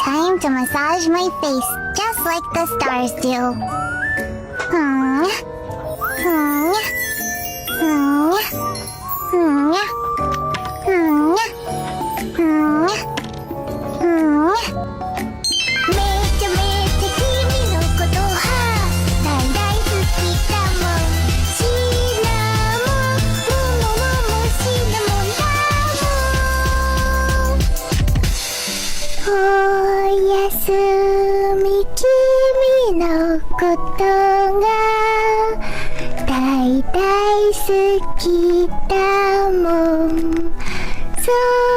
Time to massage my face, just like the stars do. Hmm. Hmm. Hmm. Hmm. Hmm. Hmm. Hmm. めっちゃ君のことは大好きだもん。シナモン、シナモンだもん。おやすみ君のことが大好きだもん。そう